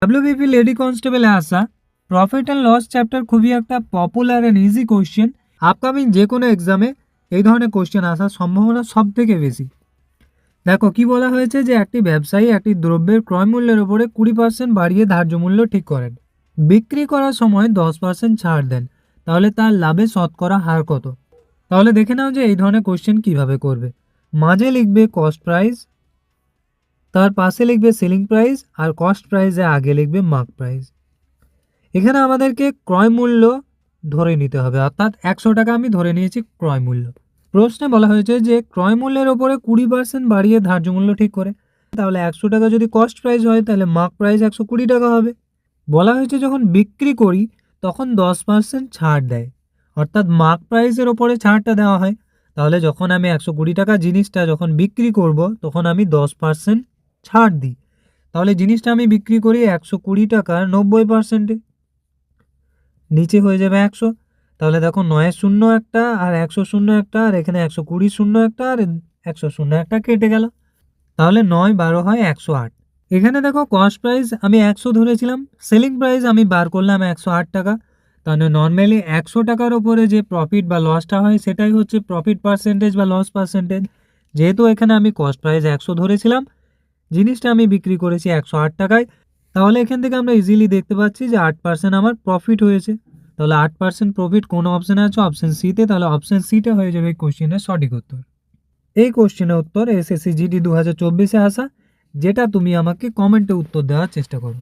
WBP lady কনস্টেবলে আসা profit and loss chapter খুবই একটা popular and easy question. Upcoming যে কোনো এক্সামে এই ধরনের কোশ্চেন আসার সম্ভাবনা সব থেকে বেশি। দেখো কি বলা হয়েছে যে একটি ব্যবসায়ী একটি দ্রব্যের ক্রয় মূল্যের উপরে 20% বাড়িয়ে ধার্য মূল্য ঠিক করেন, বিক্রি করার সময় 10% ছাড় দেন, তাহলে তার লাভে শতকরা হার কত? তাহলে দেখে নাও যে এই ধরনের কোশ্চেন কিভাবে করবে। মাঝে লিখবে কস্ট প্রাইস, তার পাশে লিখবে সেলিং প্রাইস, আর কস্ট প্রাইসে আগে লিখবে মার্ক প্রাইস। এখানে আমাদেরকে ক্রয় মূল্য ধরে নিতে হবে, অর্থাৎ 100 টাকা আমি ধরে নিয়েছি ক্রয় মূল্য। প্রশ্নে বলা হয়েছে যে ক্রয় মূল্যের ওপরে 20% বাড়িয়ে ধার্য মূল্য ঠিক করে, তাহলে 100 টাকা যদি কস্ট প্রাইস হয় তাহলে মার্ক প্রাইস 120 টাকা হবে। বলা হয়েছে যখন বিক্রি করি তখন 10% ছাড় দেয়, অর্থাৎ মার্ক প্রাইসের ওপরে ছাড়টা দেওয়া হয়। তাহলে যখন আমি 120 টাকা জিনিসটা যখন বিক্রি করব তখন আমি 10% ছাড় দিই, তাহলে জিনিসটা আমি বিক্রি করি 120 টাকার 90%-এ, নিচে হয়ে যাবে 100। তাহলে দেখো 9 শূন্য একটা আর 100 শূন্য একটা, আর এখানে 120 শূন্য একটা আর 100 শূন্য একটা কেটে গেল, তাহলে 9 12 হয় 108। এখানে দেখো কস্ট প্রাইস আমি 100 ধরেছিলাম, সেলিং প্রাইস আমি বার করলাম 108 টাকা। তাহলে নর্মালি 100 টাকার ওপরে যে প্রফিট বা লসটা হয় সেটাই হচ্ছে প্রফিট পার্সেন্টেজ বা লস পার্সেন্টেজ। যেহেতু এখানে আমি কস্ট প্রাইস 100 ধরেছিলাম, জিনিসটা আমি বিক্রি করেছি 108 টাকায়, তাহলে এখান থেকে আমরা ইজিলি দেখতে পাচ্ছি যে 8% আমার প্রফিট হয়েছে। তাহলে 8% প্রফিট কোন অপশানে আছে? অপশান সিতে। তাহলে অপশান সিতে হয়ে যাবে এই কোশ্চেনের সঠিক উত্তর। এই কোশ্চেনের উত্তর এসএসসি জিডি 2024-এ আসা, যেটা তুমি আমাকে কমেন্টে উত্তর দেওয়ার চেষ্টা করো।